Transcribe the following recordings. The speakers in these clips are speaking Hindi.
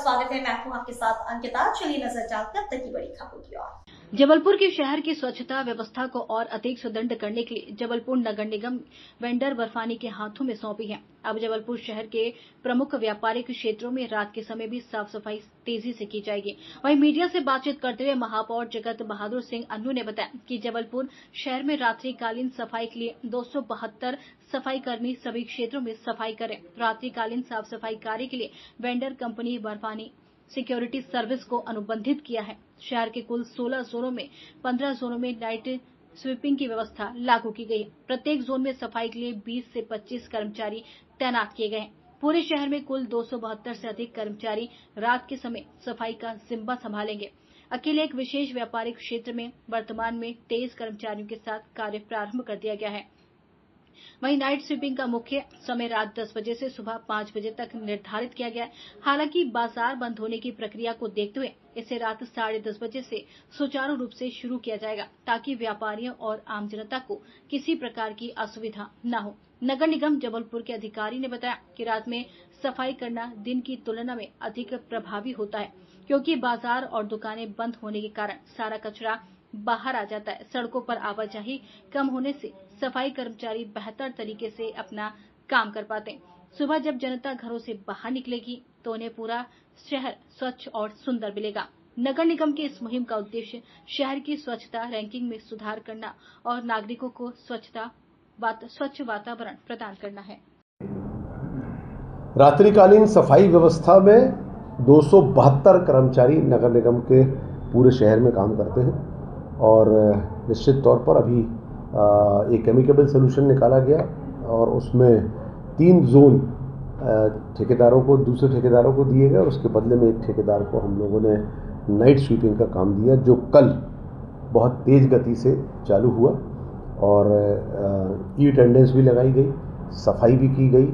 स्वागत है। मैं हूं आपके साथ अंकिता। चलिए नजर डालते हैं अब तक की बड़ी खबरों की ओर। जबलपुर के शहर की स्वच्छता व्यवस्था को और अधिक सुदृढ़ करने के लिए जबलपुर नगर निगम वेंडर बर्फानी के हाथों में सौंपी है। अब जबलपुर शहर के प्रमुख व्यापारिक क्षेत्रों में रात के समय भी साफ सफाई तेजी से की जाएगी। वहीं मीडिया से बातचीत करते हुए महापौर जगत बहादुर सिंह अन्नू ने बताया कि जबलपुर शहर में रात्रिकालीन सफाई के लिए 272 सफाई कर्मी सभी क्षेत्रों में सफाई करें। रात्रिकालीन साफ सफाई कार्य के लिए वेंडर कंपनी बर्फानी सिक्योरिटी सर्विस को अनुबंधित किया है। शहर के कुल 16 जोनों में 15 जोनों में नाइट स्वीपिंग की व्यवस्था लागू की गई है। प्रत्येक जोन में सफाई के लिए 20 से 25 कर्मचारी तैनात किए गए हैं। पूरे शहर में कुल 272 से अधिक कर्मचारी रात के समय सफाई का जिम्मा संभालेंगे। अकेले एक विशेष व्यापारिक क्षेत्र में वर्तमान में 23 कर्मचारियों के साथ कार्य प्रारंभ कर दिया गया है। वहीं नाइट स्वीपिंग का मुख्य समय रात 10 बजे से सुबह 5 बजे तक निर्धारित किया गया है। हालांकि बाजार बंद होने की प्रक्रिया को देखते हुए इसे रात 10:30 बजे से सुचारू रूप से शुरू किया जाएगा, ताकि व्यापारियों और आम जनता को किसी प्रकार की असुविधा न हो। नगर निगम जबलपुर के अधिकारी ने बताया कि रात में सफाई करना दिन की तुलना में अधिक प्रभावी होता है, क्योंकि बाजार और दुकानें बंद होने के कारण सारा कचरा बाहर आ जाता है। सड़कों पर आवाजाही कम होने से सफाई कर्मचारी बेहतर तरीके से अपना काम कर पाते हैं। सुबह जब जनता घरों से बाहर निकलेगी तो उन्हें पूरा शहर स्वच्छ और सुंदर मिलेगा। नगर निगम की इस मुहिम का उद्देश्य शहर की स्वच्छता रैंकिंग में सुधार करना और नागरिकों को स्वच्छ वातावरण प्रदान करना है। रात्रिकालीन सफाई व्यवस्था में 272 कर्मचारी नगर निगम के पूरे शहर में काम करते हैं और निश्चित तौर पर अभी एक एमिकेबल सोल्यूशन निकाला गया और उसमें 3 जोन ठेकेदारों को दूसरे ठेकेदारों को दिए गए और उसके बदले में एक ठेकेदार को हम लोगों ने नाइट स्वीपिंग का काम दिया, जो कल बहुत तेज़ गति से चालू हुआ और ई अटेंडेंस भी लगाई गई, सफाई भी की गई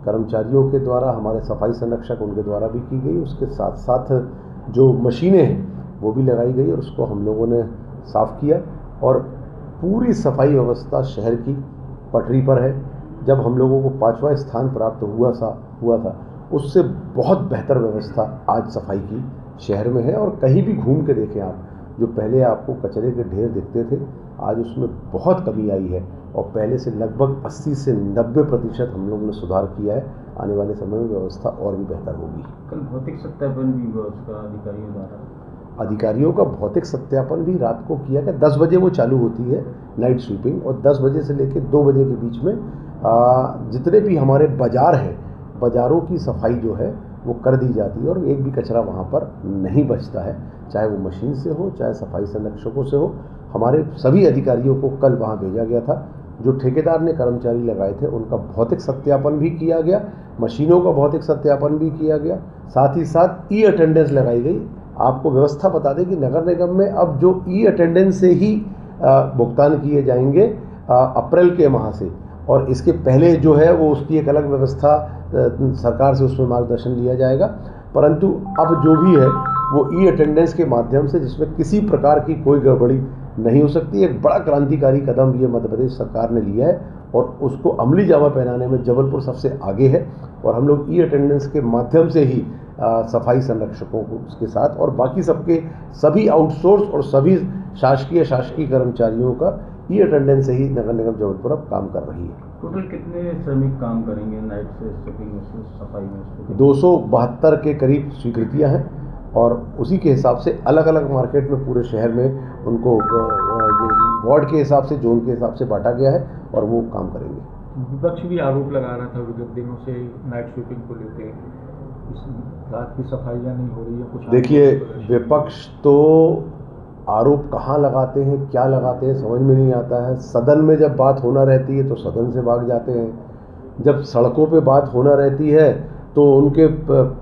कर्मचारियों के द्वारा, हमारे सफाई संरक्षक उनके द्वारा भी की गई। उसके साथ साथ जो मशीनें हैं वो भी लगाई गई और उसको हम लोगों ने साफ़ किया और पूरी सफाई व्यवस्था शहर की पटरी पर है। जब हम लोगों को 5वां स्थान प्राप्त हुआ था उससे बहुत बेहतर व्यवस्था आज सफाई की शहर में है। और कहीं भी घूम के देखें आप, जो पहले आपको कचरे के ढेर दिखते थे आज उसमें बहुत कमी आई है और पहले से लगभग 80 से 90% हम लोगों ने सुधार किया है। आने वाले समय में व्यवस्था और भी बेहतर होगी। कल भौतिक सत्यापन भी हुआ उसका अधिकारियों का भौतिक सत्यापन भी रात को किया गया। 10 बजे वो चालू होती है नाइट स्वीपिंग और 10 बजे से लेकर 2 बजे के बीच में जितने भी हमारे बाजार हैं, बाज़ारों की सफाई जो है वो कर दी जाती है और एक भी कचरा वहाँ पर नहीं बचता है, चाहे वो मशीन से हो चाहे सफाई संरक्षकों से हो। हमारे सभी अधिकारियों को कल वहाँ भेजा गया था। जो ठेकेदार ने कर्मचारी लगाए थे उनका भौतिक सत्यापन भी किया गया, मशीनों का भौतिक सत्यापन भी किया गया, साथ ही साथ ई अटेंडेंस लगाई गई। आपको व्यवस्था बता दें कि नगर निगम में अब जो ई अटेंडेंस से ही भुगतान किए जाएंगे अप्रैल के माह से, और इसके पहले जो है वो उसकी एक अलग व्यवस्था सरकार से उसमें मार्गदर्शन लिया जाएगा। परंतु अब जो भी है वो ई अटेंडेंस के माध्यम से, जिसमें किसी प्रकार की कोई गड़बड़ी नहीं हो सकती। एक बड़ा क्रांतिकारी कदम ये मध्य प्रदेश सरकार ने लिया है और उसको अमली जामा पहनाने में जबलपुर सबसे आगे है और हम लोग ई अटेंडेंस के माध्यम से ही सफाई संरक्षकों को उसके साथ और बाकी सबके सभी आउटसोर्स और सभी शासकीय कर्मचारियों का ई अटेंडेंस से ही नगर निगम जबलपुर अब काम कर रही है। टोटल कितने श्रमिक काम करेंगे नाइट से स्वीपिंग में, सफाई में? 272 के करीब स्वीकृतियां हैं और उसी के हिसाब से अलग अलग मार्केट में पूरे शहर में उनको वार्ड के हिसाब से, जोन के हिसाब से बांटा गया है और वो काम करेंगे। विपक्ष भी आरोप लगा रहा था विगत दिनों से नाइट स्वीपिंग को लेकर, रात की सफाइयाँ नहीं हो रही है कुछ। देखिए, विपक्ष तो आरोप कहाँ लगाते हैं, क्या लगाते हैं, समझ में नहीं आता है। सदन में जब बात होना रहती है तो सदन से भाग जाते हैं, जब सड़कों पे बात होना रहती है तो उनके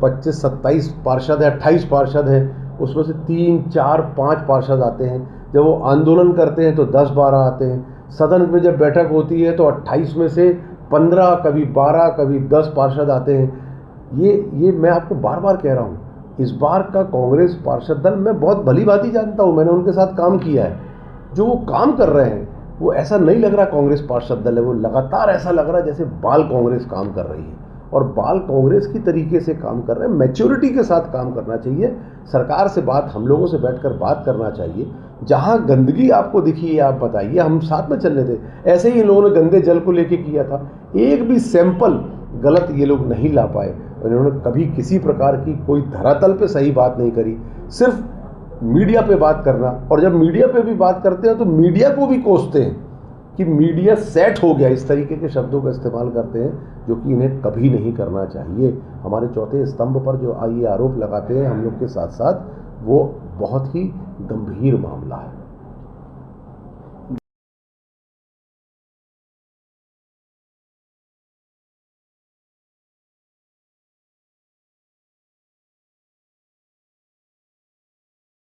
25-27 पार्षद है, 28 पार्षद हैं, उसमें से 3, 4, 5 पार्षद आते हैं। जब वो आंदोलन करते हैं तो 10-12 आते हैं। सदन में जब बैठक होती है तो 28 में से 15, कभी 12, कभी 10 पार्षद आते हैं। ये मैं आपको बार बार कह रहा हूँ, इस बार का कांग्रेस पार्षद दल मैं बहुत भली भांति जानता हूँ, मैंने उनके साथ काम किया है। जो वो काम कर रहे हैं वो ऐसा नहीं लग रहा कांग्रेस पार्षद दल है, वो लगातार ऐसा लग रहा है जैसे बाल कांग्रेस काम कर रही है और बाल कांग्रेस की तरीके से काम कर रहे हैं। मैच्योरिटी के साथ काम करना चाहिए। सरकार से बात, हम लोगों से बैठकर बात करना चाहिए। जहां गंदगी आपको दिखी है आप बताइए, हम साथ में चलने थे। ऐसे ही इन लोगों ने गंदे जल को लेके किया था, एक भी सैंपल गलत ये लोग नहीं ला पाए। इन्होंने कभी किसी प्रकार की कोई धरातल पे सही बात नहीं करी, सिर्फ मीडिया पे बात करना। और जब मीडिया पे भी बात करते हैं तो मीडिया को भी कोसते हैं कि मीडिया सेट हो गया, इस तरीके के शब्दों का इस्तेमाल करते हैं, जो कि इन्हें कभी नहीं करना चाहिए। हमारे चौथे स्तंभ पर जो ये आरोप लगाते हैं हम लोग के साथ साथ, वो बहुत ही गंभीर मामला है।